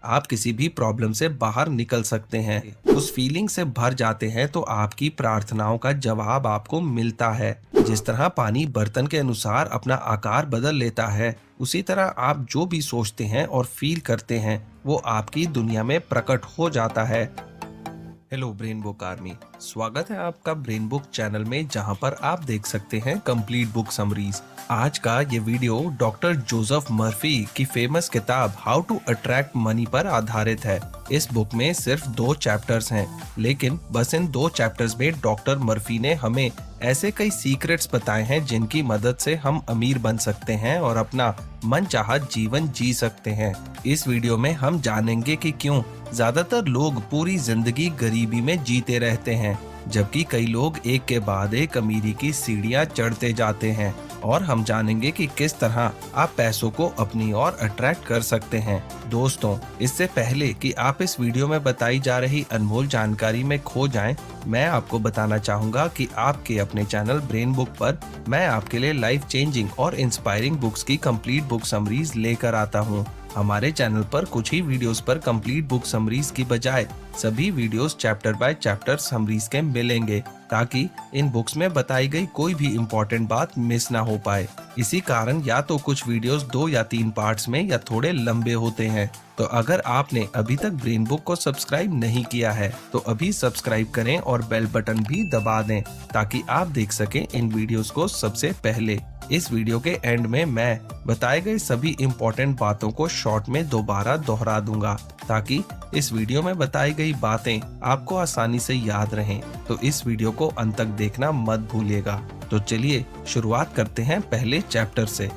आप किसी भी प्रॉब्लम से बाहर निकल सकते हैं। उस फीलिंग से भर जाते हैं तो आपकी प्रार्थनाओं का जवाब आपको मिलता है। जिस तरह पानी बर्तन के अनुसार अपना आकार बदल लेता है, उसी तरह आप जो भी सोचते हैं और फील करते हैं वो आपकी दुनिया में प्रकट हो जाता है। हेलो ब्रेन बुक आर्मी, स्वागत है आपका ब्रेन बुक चैनल में, जहां पर आप देख सकते हैं कंप्लीट बुक समरीज। आज का ये वीडियो डॉक्टर जोसेफ मर्फी की फेमस किताब हाउ टू अट्रैक्ट मनी पर आधारित है। इस बुक में सिर्फ 2 चैप्टर्स हैं, लेकिन बस इन 2 चैप्टर्स में डॉक्टर मर्फी ने हमें ऐसे कई सीक्रेट्स बताए हैं जिनकी मदद से हम अमीर बन सकते हैं और अपना मनचाहा जीवन जी सकते हैं। इस वीडियो में हम जानेंगे कि क्यों ज्यादातर लोग पूरी जिंदगी गरीबी में जीते रहते हैं, जबकि कई लोग एक के बाद एक अमीरी की सीढ़ियां चढ़ते जाते हैं। और हम जानेंगे कि किस तरह आप पैसों को अपनी ओर अट्रैक्ट कर सकते हैं। दोस्तों, इससे पहले कि आप इस वीडियो में बताई जा रही अनमोल जानकारी में खो जाएं, मैं आपको बताना चाहूंगा कि आपके अपने चैनल ब्रेन बुक पर मैं आपके लिए लाइफ चेंजिंग और इंस्पायरिंग बुक्स की कंप्लीट बुक समरीज लेकर आता हूं। हमारे चैनल पर कुछ ही वीडियोस पर कंप्लीट बुक समरीज की बजाय सभी videos chapter by chapter summaries के मिलेंगे, ताकि इन बुक्स में बताई गई कोई भी इम्पोर्टेंट बात मिस ना हो पाए। इसी कारण या तो कुछ वीडियोस 2 या 3 पार्ट्स में या थोड़े लंबे होते हैं। तो अगर आपने अभी तक ब्रेन बुक को सब्सक्राइब नहीं किया है तो अभी सब्सक्राइब करें और बेल बटन भी दबा दें, ताकि आप देख सकें इन वीडियोस को सबसे पहले। इस वीडियो के एंड में मैं बताए गए सभी इम्पोर्टेंट बातों को शॉर्ट में दोबारा दोहरा दूंगा, ताकि इस वीडियो में बताई गई बातें आपको आसानी से याद रहें। तो इस वीडियो को अंत तक देखना मत भूलिएगा। तो चलिए शुरुआत करते हैं पहले चैप्टर से।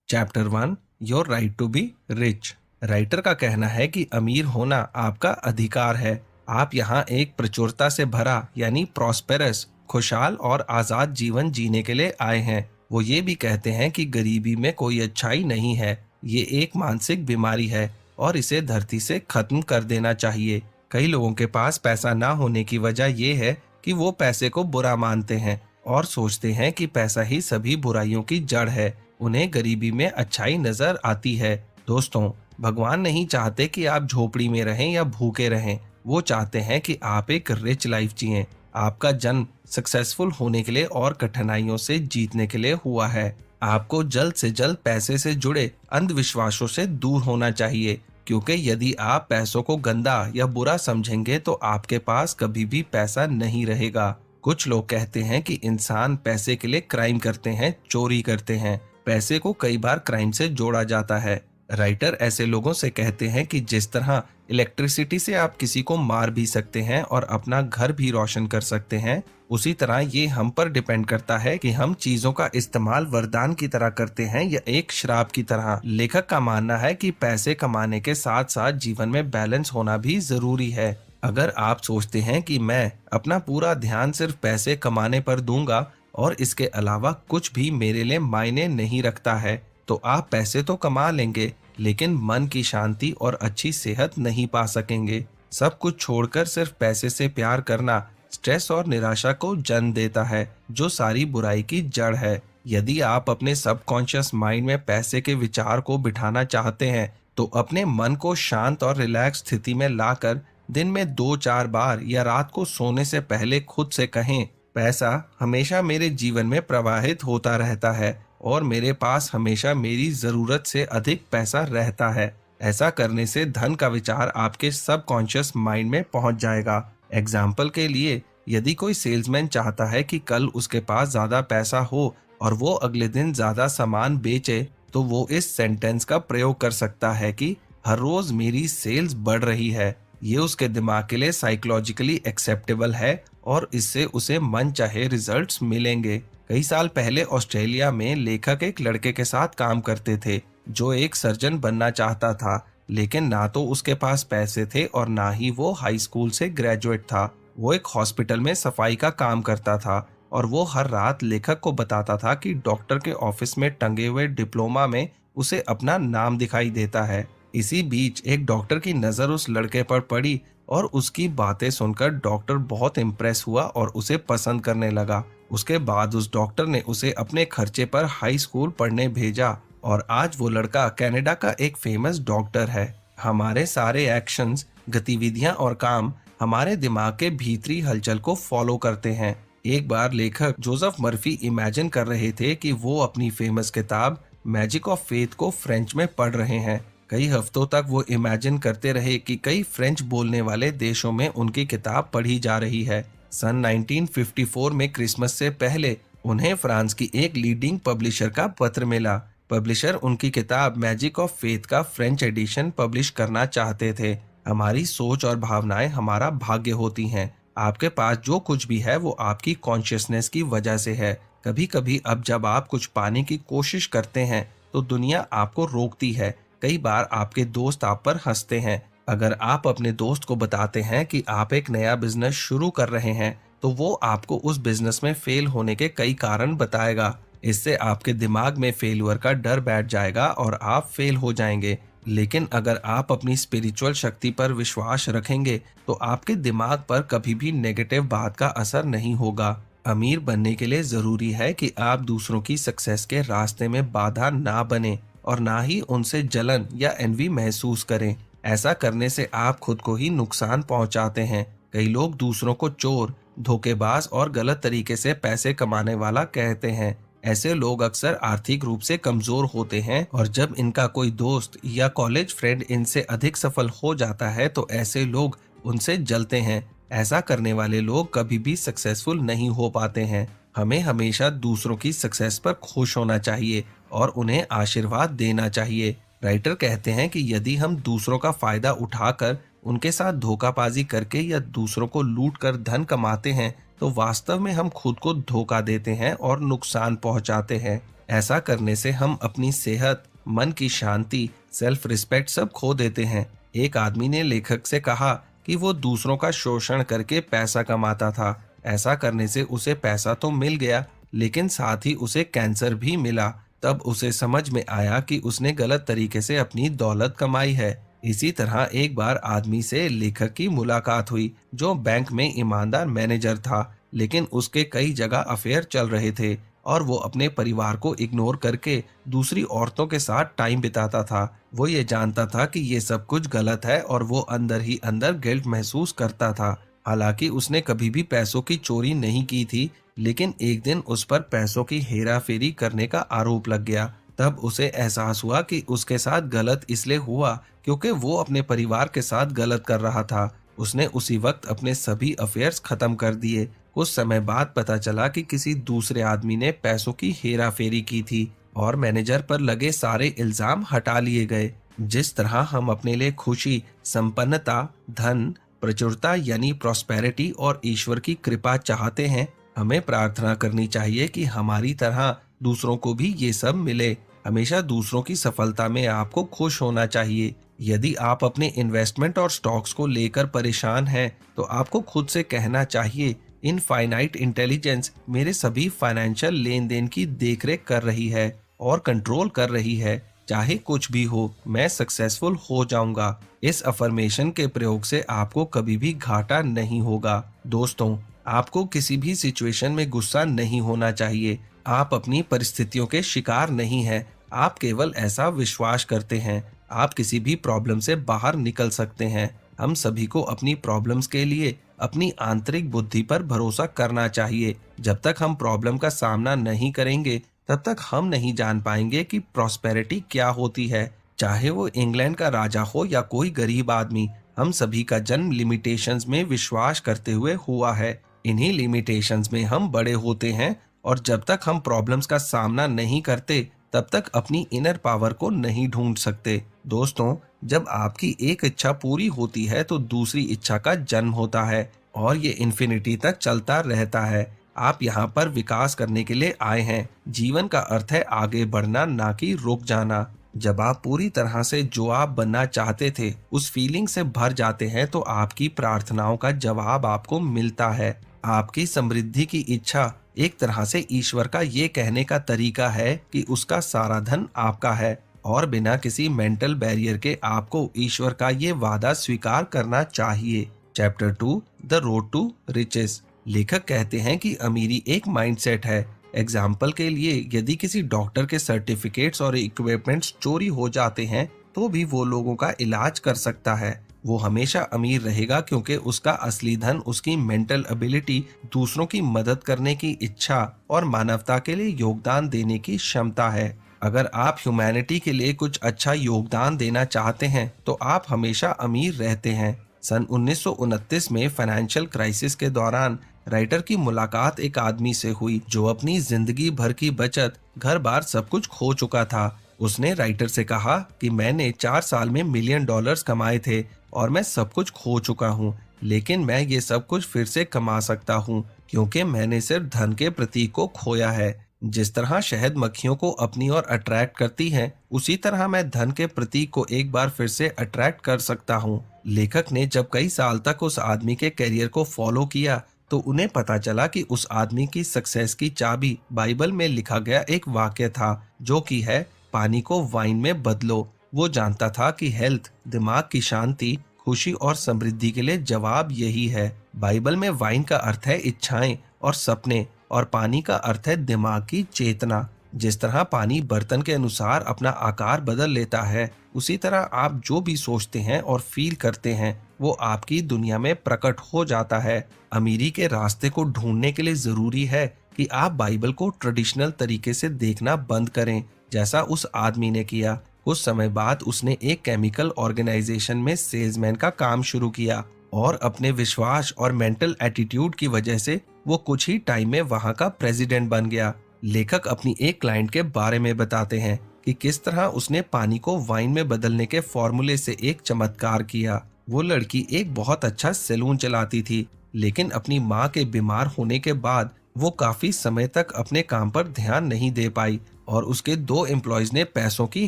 Chapter 1, your right to be rich. Writer का कहना है कि अमीर होना आपका अधिकार है। आप यहाँ एक प्रचुरता से भरा यानी प्रॉस्पेरस, खुशहाल और आजाद जीवन जीने के लिए आए हैं। वो ये भी कहते हैं कि गरीबी में कोई अच्छाई नहीं है, ये एक मानसिक बीमारी है और इसे धरती से खत्म कर देना चाहिए। कई लोगों के पास पैसा ना होने की वजह ये है कि वो पैसे को बुरा मानते हैं और सोचते हैं कि पैसा ही सभी बुराइयों की जड़ है। उन्हें गरीबी में अच्छाई नजर आती है। दोस्तों, भगवान नहीं चाहते कि आप झोपड़ी में रहें या भूखे रहें। वो चाहते हैं कि आप एक रिच लाइफ जिएं। आपका जन्म सक्सेसफुल होने के लिए और कठिनाइयों से जीतने के लिए हुआ है। आपको जल्द से जल्द पैसे से जुड़े अंधविश्वासों से दूर होना चाहिए, क्योंकि यदि आप पैसों को गंदा या बुरा समझेंगे तो आपके पास कभी भी पैसा नहीं रहेगा। कुछ लोग कहते हैं कि इंसान पैसे के लिए क्राइम करते हैं, चोरी करते हैं। पैसे को कई बार क्राइम से जोड़ा जाता है। राइटर ऐसे लोगों से कहते हैं कि जिस तरह इलेक्ट्रिसिटी से आप किसी को मार भी सकते हैं और अपना घर भी रोशन कर सकते हैं, उसी तरह ये हम पर डिपेंड करता है कि हम चीजों का इस्तेमाल वरदान की तरह करते हैं या एक श्राप की तरह। लेखक का मानना है कि पैसे कमाने के साथ साथ जीवन में बैलेंस होना भी जरूरी है। अगर आप सोचते हैं कि मैं अपना पूरा ध्यान सिर्फ पैसे कमाने पर दूंगा और इसके अलावा कुछ भी मेरे लिए मायने नहीं रखता है, तो आप पैसे तो कमा लेंगे, लेकिन मन की शांति और अच्छी सेहत नहीं पा सकेंगे। सब कुछ छोड़कर सिर्फ पैसे से प्यार करना स्ट्रेस और निराशा को जन्म देता है, जो सारी बुराई की जड़ है। यदि आप अपने सबकॉन्शियस माइंड में पैसे के विचार को बिठाना चाहते हैं, तो अपने मन को शांत और रिलैक्स स्थिति में लाकर दिन में 2-4 बार या रात को सोने से पहले खुद से कहें, पैसा हमेशा मेरे जीवन में प्रवाहित होता रहता है और मेरे पास हमेशा मेरी जरूरत से अधिक पैसा रहता है। ऐसा करने से धन का विचार आपके सबकॉन्शियस माइंड में पहुंच जाएगा। एग्जाम्पल के लिए, यदि कोई सेल्समैन चाहता है कि कल उसके पास ज्यादा पैसा हो और वो अगले दिन ज्यादा सामान बेचे, तो वो इस सेंटेंस का प्रयोग कर सकता है कि हर रोज मेरी सेल्स बढ़ रही है। ये उसके दिमाग के लिए साइकोलॉजिकली एक्सेप्टेबल है और इससे उसे मन चाहे रिजल्ट्स मिलेंगे। कई साल पहले ऑस्ट्रेलिया में लेखक एक लड़के के साथ काम करते थे जो एक सर्जन बनना चाहता था, लेकिन ना तो उसके पास पैसे थे और ना ही वो हाई स्कूल से ग्रेजुएट था। वो एक हॉस्पिटल में सफाई का काम करता था और वो हर रात लेखक को बताता था कि डॉक्टर के ऑफिस में टंगे हुए डिप्लोमा में उसे अपना नाम दिखाई देता है। इसी बीच एक डॉक्टर की नजर उस लड़के पर पड़ी और उसकी बातें सुनकर डॉक्टर बहुत इम्प्रेस हुआ और उसे पसंद करने लगा। उसके बाद उस डॉक्टर ने उसे अपने खर्चे पर हाई स्कूल पढ़ने भेजा और आज वो लड़का कनाडा का एक फेमस डॉक्टर है। हमारे सारे एक्शंस, गतिविधियां और काम हमारे दिमाग के भीतरी हलचल को फॉलो करते हैं। एक बार लेखक जोसेफ मर्फी इमेजिन कर रहे थे कि वो अपनी फेमस किताब मैजिक ऑफ फेथ को फ्रेंच में पढ़ रहे हैं। कई हफ्तों तक वो इमेजिन करते रहे कि कई फ्रेंच बोलने वाले देशों में उनकी किताब पढ़ी जा रही है। सन 1954 में क्रिसमस से पहले उन्हें फ्रांस की एक लीडिंग पब्लिशर का पत्र मिला। पब्लिशर उनकी किताब मैजिक ऑफ फेथ का फ्रेंच एडिशन पब्लिश करना चाहते थे। हमारी सोच और भावनाएं हमारा भाग्य होती हैं। आपके पास जो कुछ भी है वो आपकी कॉन्शियसनेस की वजह से है। कभी कभी अब जब आप कुछ पाने की कोशिश करते हैं तो दुनिया आपको रोकती है। कई बार आपके दोस्त आप पर हंसते हैं। अगर आप अपने दोस्त को बताते हैं कि आप एक नया बिजनेस शुरू कर रहे हैं तो वो आपको उस बिजनेस में फेल होने के कई कारण बताएगा। इससे आपके दिमाग में फेल्यूर का डर बैठ जाएगा और आप फेल हो जाएंगे। लेकिन अगर आप अपनी स्पिरिचुअल शक्ति पर विश्वास रखेंगे तो आपके दिमाग पर कभी भी नेगेटिव बात का असर नहीं होगा। अमीर बनने के लिए जरूरी है कि आप दूसरों की सक्सेस के रास्ते में बाधा ना बने और ना ही उनसे जलन या एनवी महसूस करें। ऐसा करने से आप खुद को ही नुकसान पहुंचाते हैं। कई लोग दूसरों को चोर, धोखेबाज और गलत तरीके से पैसे कमाने वाला कहते हैं। ऐसे लोग अक्सर आर्थिक रूप से कमजोर होते हैं और जब इनका कोई दोस्त या कॉलेज फ्रेंड इनसे अधिक सफल हो जाता है तो ऐसे लोग उनसे जलते हैं। ऐसा करने वाले लोग कभी भी सक्सेसफुल नहीं हो पाते हैं। हमें हमेशा दूसरों की सक्सेस पर खुश होना चाहिए और उन्हें आशीर्वाद देना चाहिए। राइटर कहते हैं कि यदि हम दूसरों का फायदा उठाकर, उनके साथ धोखाबाजी करके या दूसरों को लूट कर धन कमाते हैं तो वास्तव में हम खुद को धोखा देते हैं और नुकसान पहुंचाते हैं। ऐसा करने से हम अपनी सेहत, मन की शांति, सेल्फ रिस्पेक्ट सब खो देते हैं। एक आदमी ने लेखक से कहा कि वो दूसरों का शोषण करके पैसा कमाता था। ऐसा करने से उसे पैसा तो मिल गया लेकिन साथ ही उसे कैंसर भी मिला। तब उसे समझ में आया कि उसने गलत तरीके से अपनी दौलत कमाई है। इसी तरह एक बार आदमी से लेखक की मुलाकात हुई जो बैंक में ईमानदार मैनेजर था, लेकिन उसके कई जगह अफेयर चल रहे थे और वो अपने परिवार को इग्नोर करके दूसरी औरतों के साथ टाइम बिताता था। वो ये जानता था कि ये सब कुछ गलत है और वो अंदर ही अंदर गिल्ट महसूस करता था। हालांकि उसने कभी भी पैसों की चोरी नहीं की थी, लेकिन एक दिन उस पर पैसों की हेरा फेरी करने का आरोप लग गया। तब उसे एहसास हुआ कि उसके साथ गलत इसलिए हुआ क्योंकि वो अपने परिवार के साथ गलत कर रहा था। उसने उसी वक्त अपने सभी अफेयर्स खत्म कर दिए। कुछ समय बाद पता चला कि किसी दूसरे आदमी ने पैसों की हेरा फेरी की थी और मैनेजर पर लगे सारे इल्जाम हटा लिए गए। जिस तरह हम अपने लिए खुशी, संपन्नता, धन, प्रचुरता यानी प्रॉस्पेरिटी और ईश्वर की कृपा चाहते हैं, हमें प्रार्थना करनी चाहिए कि हमारी तरह दूसरों को भी ये सब मिले। हमेशा दूसरों की सफलता में आपको खुश होना चाहिए। यदि आप अपने इन्वेस्टमेंट और स्टॉक्स को लेकर परेशान हैं तो आपको खुद से कहना चाहिए, इनफाइनाइट इंटेलिजेंस मेरे सभी फाइनेंशियल लेन देन की देखरेख कर रही है और कंट्रोल कर रही है। चाहे कुछ भी हो, मैं सक्सेसफुल हो जाऊंगा। इस अफर्मेशन के प्रयोग से आपको कभी भी घाटा नहीं होगा। दोस्तों, आपको किसी भी सिचुएशन में गुस्सा नहीं होना चाहिए। आप अपनी परिस्थितियों के शिकार नहीं हैं। आप केवल ऐसा विश्वास करते हैं। आप किसी भी प्रॉब्लम से बाहर निकल सकते हैं। हम सभी को अपनी प्रॉब्लम्स के लिए अपनी आंतरिक बुद्धि पर भरोसा करना चाहिए। जब तक हम प्रॉब्लम का सामना नहीं करेंगे तब तक हम नहीं जान पाएंगे कि प्रॉस्पेरिटी क्या होती है। चाहे वो इंग्लैंड का राजा हो या कोई गरीब आदमी, हम सभी का जन्म लिमिटेशंस में विश्वास करते हुए हुआ है। इन्हीं लिमिटेशंस में हम बड़े होते हैं और जब तक हम प्रॉब्लम्स का सामना नहीं करते तब तक अपनी इनर पावर को नहीं ढूंढ सकते। दोस्तों, जब आपकी एक इच्छा पूरी होती है तो दूसरी इच्छा का जन्म होता है और ये इन्फिनिटी तक चलता रहता है। आप यहाँ पर विकास करने के लिए आए हैं। जीवन का अर्थ है आगे बढ़ना, ना कि रुक जाना। जब आप पूरी तरह से जो आप बनना चाहते थे उस फीलिंग से भर जाते हैं तो आपकी प्रार्थनाओं का जवाब आपको मिलता है। आपकी समृद्धि की इच्छा एक तरह से ईश्वर का ये कहने का तरीका है कि उसका सारा धन आपका है। और बिना किसी मेंटल बैरियर के आपको ईश्वर का ये वादा स्वीकार करना चाहिए। Chapter 2, the road to riches. लेखक कहते हैं कि अमीरी एक माइंडसेट है। एग्जाम्पल के लिए, यदि किसी डॉक्टर के सर्टिफिकेट्स और इक्विपमेंट्स चोरी हो जाते हैं तो भी वो लोगों का इलाज कर सकता है। वो हमेशा अमीर रहेगा क्योंकि उसका असली धन उसकी मेंटल एबिलिटी, दूसरों की मदद करने की इच्छा और मानवता के लिए योगदान देने की क्षमता है। अगर आप ह्यूमैनिटी के लिए कुछ अच्छा योगदान देना चाहते हैं तो आप हमेशा अमीर रहते हैं। सन 1929 में फाइनेंशियल क्राइसिस के दौरान राइटर की मुलाकात एक आदमी से हुई जो अपनी जिंदगी भर की बचत, घर बार सब कुछ खो चुका था। उसने राइटर से कहा कि मैंने 4 साल में $1,000,000 कमाए थे और मैं सब कुछ खो चुका हूँ, लेकिन मैं ये सब कुछ फिर से कमा सकता हूँ क्योंकि मैंने सिर्फ धन के प्रतीक को खोया है। जिस तरह शहद मक्खियों को अपनी ओर अट्रैक्ट करती है, उसी तरह मैं धन के प्रतीक को एक बार फिर से अट्रैक्ट कर सकता हूँ। लेखक ने जब कई साल तक उस आदमी के करियर को फॉलो किया तो उन्हें पता चला कि उस आदमी की सक्सेस की चाबी बाइबल में लिखा गया एक वाक्य था, जो कि है, पानी को वाइन में बदलो। वो जानता था कि हेल्थ, दिमाग की शांति, खुशी और समृद्धि के लिए जवाब यही है। बाइबल में वाइन का अर्थ है इच्छाएं और सपने, और पानी का अर्थ है दिमाग की चेतना। जिस तरह पानी बर्तन के अनुसार अपना आकार बदल लेता है, उसी तरह आप जो भी सोचते हैं और फील करते हैं वो आपकी दुनिया में प्रकट हो जाता है। अमीरी के रास्ते को ढूंढने के लिए जरूरी है कि आप बाइबल को ट्रेडिशनल तरीके से देखना बंद करें, जैसा उस आदमी ने किया। कुछ समय बाद उसने एक केमिकल ऑर्गेनाइजेशन में सेल्समैन का काम शुरू किया और अपने विश्वास और मेंटल एटीट्यूड की वजह से वो कुछ ही टाइम में वहां का प्रेसिडेंट बन गया। लेखक अपनी एक क्लाइंट के बारे में बताते हैं कि किस तरह उसने पानी को वाइन में बदलने के फॉर्मूले से एक चमत्कार किया। वो लड़की एक बहुत अच्छा सैलून चलाती थी, लेकिन अपनी माँ के बीमार होने के बाद वो काफी समय तक अपने काम पर ध्यान नहीं दे पाई और उसके 2 एम्प्लॉयज ने पैसों की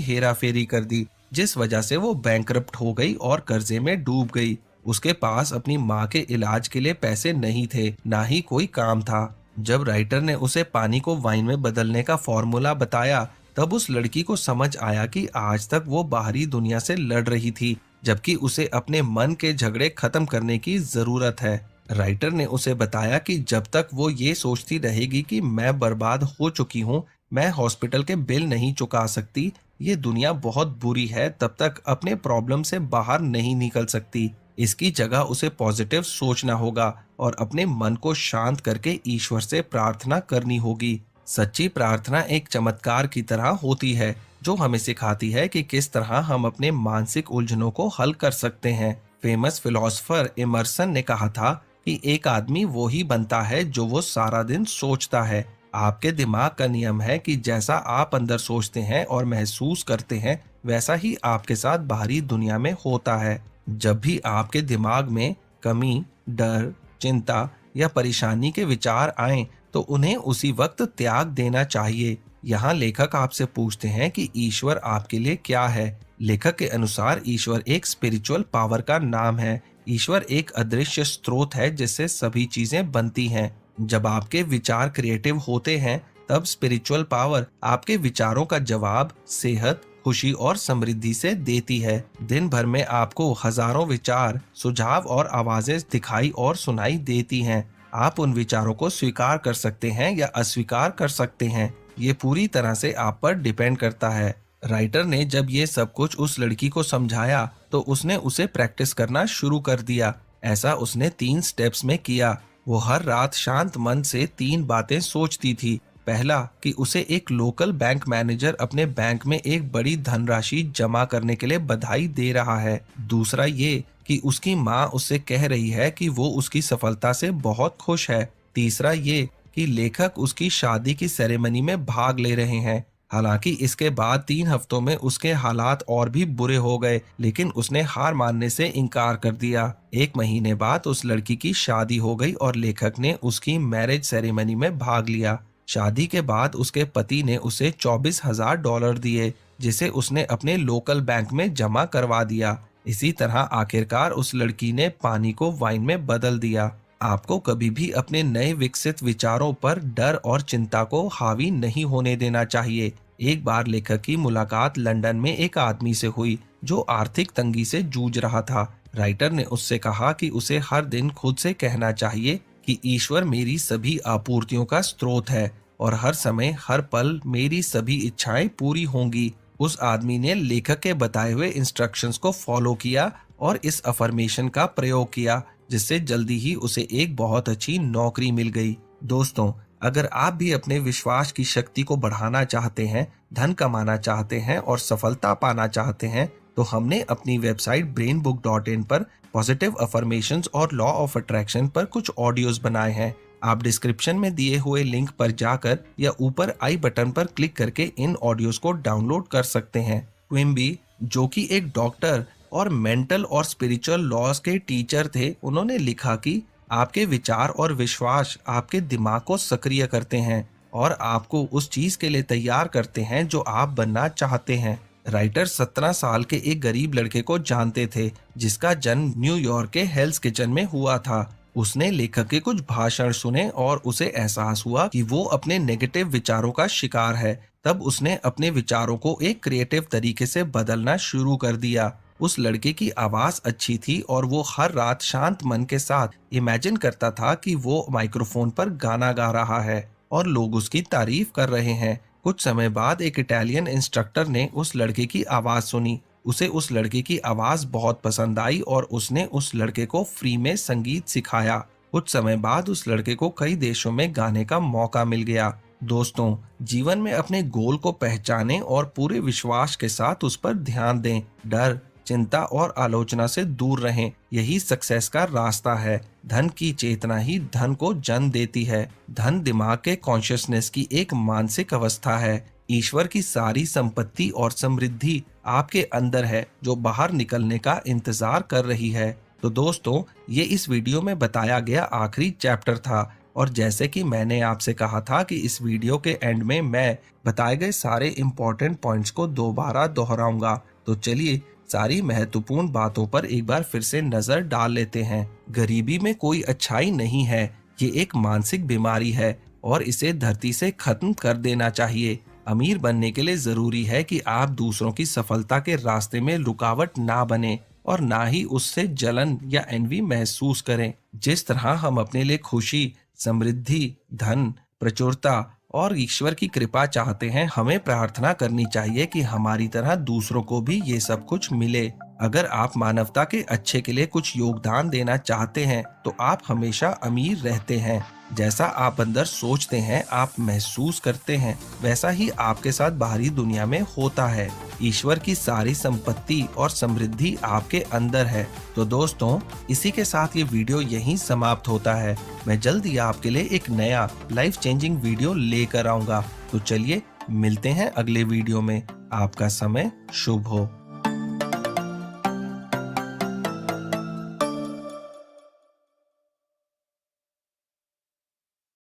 हेराफेरी कर दी, जिस वजह से वो बैंकरप्ट हो गई और कर्जे में डूब गई। उसके पास अपनी माँ के इलाज के लिए पैसे नहीं थे, ना ही कोई काम था। जब राइटर ने उसे पानी को वाइन में बदलने का फॉर्मूला बताया, तब उस लड़की को समझ आया कि आज तक वो बाहरी दुनिया से लड़ रही थी, जबकि उसे अपने मन के झगड़े खत्म करने की जरूरत है। राइटर ने उसे बताया कि जब तक वो ये सोचती रहेगी कि मैं बर्बाद हो चुकी हूँ, मैं हॉस्पिटल के बिल नहीं चुका सकती, ये दुनिया बहुत बुरी है, तब तक अपने प्रॉब्लम से बाहर नहीं निकल सकती। इसकी जगह उसे पॉजिटिव सोचना होगा और अपने मन को शांत करके ईश्वर से प्रार्थना करनी होगी। सच्ची प्रार्थना एक चमत्कार की तरह होती है, जो हमें सिखाती है कि किस तरह हम अपने मानसिक उलझनों को हल कर सकते हैं। फेमस फिलोसोफर इमर्सन ने कहा था कि एक आदमी वो ही बनता है जो वो सारा दिन सोचता है। आपके दिमाग का नियम है कि जैसा आप अंदर सोचते हैं और महसूस करते हैं, वैसा ही आपके साथ बाहरी दुनिया में होता है। जब भी आपके दिमाग में कमी, डर, चिंता या परेशानी के विचार आएं, तो उन्हें उसी वक्त त्याग देना चाहिए। यहाँ लेखक आपसे पूछते हैं कि ईश्वर आपके लिए क्या है। लेखक के अनुसार ईश्वर एक स्पिरिचुअल पावर का नाम है। ईश्वर एक अदृश्य स्रोत है जिससे सभी चीजें बनती हैं। जब आपके विचार क्रिएटिव होते हैं, तब स्पिरिचुअल पावर आपके विचारों का जवाब सेहत, खुशी और समृद्धि से देती है। दिन भर में आपको हजारों विचार, सुझाव और आवाजें दिखाई और सुनाई देती हैं। आप उन विचारों को स्वीकार कर सकते हैं या अस्वीकार कर सकते हैं। ये पूरी तरह से आप पर डिपेंड करता है। राइटर ने जब ये सब कुछ उस लड़की को समझाया तो उसने उसे प्रैक्टिस करना शुरू कर दिया। ऐसा उसने 3 स्टेप्स में किया। वो हर रात शांत मन से 3 बातें सोचती थी। पहला, कि उसे एक लोकल बैंक मैनेजर अपने बैंक में एक बड़ी धनराशि जमा करने के लिए बधाई दे रहा है। दूसरा ये कि उसकी माँ उससे कह रही है कि वो उसकी सफलता से बहुत खुश है। तीसरा ये कि लेखक उसकी शादी की सेरेमनी में भाग ले रहे हैं। हालांकि इसके बाद 3 हफ्तों में उसके हालात और भी बुरे हो गए, लेकिन उसने हार मानने से इनकार कर दिया। 1 महीने बाद उस लड़की की शादी हो गई और लेखक ने उसकी मैरिज सेरेमनी में भाग लिया। शादी के बाद उसके पति ने उसे $24,000 दिए, जिसे उसने अपने लोकल बैंक में जमा करवा दिया। इसी तरह आखिरकार उस लड़की ने पानी को वाइन में बदल दिया। आपको कभी भी अपने नए विकसित विचारों पर डर और चिंता को हावी नहीं होने देना चाहिए। एक बार लेखक की मुलाकात लंदन में एक आदमी से हुई जो आर्थिक तंगी से जूझ रहा था। राइटर ने उससे कहा कि उसे हर दिन खुद से कहना चाहिए कि ईश्वर मेरी सभी आपूर्तियों का स्रोत है और हर समय हर पल मेरी सभी इच्छाएं पूरी होंगी। उस आदमी ने लेखक के बताए हुए इंस्ट्रक्शंस को फॉलो किया और इस अफर्मेशन का प्रयोग किया, जिससे जल्दी ही उसे एक बहुत अच्छी नौकरी मिल गई। दोस्तों, अगर आप भी अपने विश्वास की शक्ति को बढ़ाना चाहते हैं, धन कमाना चाहते हैं और सफलता पाना चाहते हैं, तो हमने अपनी वेबसाइट brainbook.in पर पॉजिटिव अफर्मेशंस और लॉ ऑफ अट्रैक्शन पर कुछ ऑडियोज बनाए हैं। आप डिस्क्रिप्शन में दिए हुए लिंक पर जाकर या ऊपर आई बटन पर क्लिक करके इन ऑडियोज को डाउनलोड कर सकते हैं। क्विम्बी, जो कि एक डॉक्टर और मेंटल और स्पिरिचुअल लॉज के टीचर थे, उन्होंने लिखा कि आपके विचार और विश्वास आपके दिमाग को सक्रिय करते हैं और आपको उस चीज के लिए तैयार करते हैं जो आप बनना चाहते हैं। राइटर 17 साल के एक गरीब लड़के को जानते थे जिसका जन्म न्यूयॉर्क के हेल्स किचन में हुआ था। उसने लेखक के कुछ भाषण सुने और उसे एहसास हुआ कि वो अपने नेगेटिव विचारों का शिकार है। तब उसने अपने विचारों को एक क्रिएटिव तरीके से बदलना शुरू कर दिया। उस लड़के की आवाज अच्छी थी और वो हर रात शांत मन के साथ इमेजिन करता था कि वो माइक्रोफोन पर गाना गा रहा है और लोग उसकी तारीफ कर रहे हैं। कुछ समय बाद एक इटालियन इंस्ट्रक्टर ने उस लड़के की आवाज सुनी। उसे उस लड़के की आवाज बहुत पसंद आई और उसने उस लड़के को फ्री में संगीत सिखाया। कुछ समय बाद उस लड़के को कई देशों में गाने का मौका मिल गया। दोस्तों, जीवन में अपने गोल को पहचानें और पूरे विश्वास के साथ उस पर ध्यान दें। डर, चिंता और आलोचना से दूर रहें। यही सक्सेस का रास्ता है। धन की चेतना ही धन को जन्म देती है। धन दिमाग के कॉन्शियसनेस की एक मानसिक अवस्था है। ईश्वर की सारी संपत्ति और समृद्धि आपके अंदर है, जो बाहर निकलने का इंतजार कर रही है। तो दोस्तों, ये इस वीडियो में बताया गया आखिरी चैप्टर था और जैसे कि मैंने आपसे कहा था कि इस वीडियो के एंड में मैं बताए गए सारे इम्पोर्टेंट पॉइंट्स को दोबारा दोहराऊंगा। तो चलिए सारी महत्वपूर्ण बातों पर एक बार फिर से नजर डाल लेते हैं। गरीबी में कोई अच्छाई नहीं है, ये एक मानसिक बीमारी है और इसे धरती से खत्म कर देना चाहिए। अमीर बनने के लिए जरूरी है कि आप दूसरों की सफलता के रास्ते में रुकावट ना बने और ना ही उससे जलन या एनवी महसूस करें। जिस तरह हम अपने लिए खुशी, समृद्धि, धन, प्रचुरता और ईश्वर की कृपा चाहते हैं, हमें प्रार्थना करनी चाहिए कि हमारी तरह दूसरों को भी ये सब कुछ मिले। अगर आप मानवता के अच्छे के लिए कुछ योगदान देना चाहते हैं तो आप हमेशा अमीर रहते हैं। जैसा आप अंदर सोचते हैं, आप महसूस करते हैं, वैसा ही आपके साथ बाहरी दुनिया में होता है। ईश्वर की सारी संपत्ति और समृद्धि आपके अंदर है। तो दोस्तों, इसी के साथ ये वीडियो यहीं समाप्त होता है। मैं जल्द ही आपके लिए एक नया लाइफ चेंजिंग वीडियो लेकर आऊंगा। तो चलिए मिलते हैं अगले वीडियो में। आपका समय शुभ हो।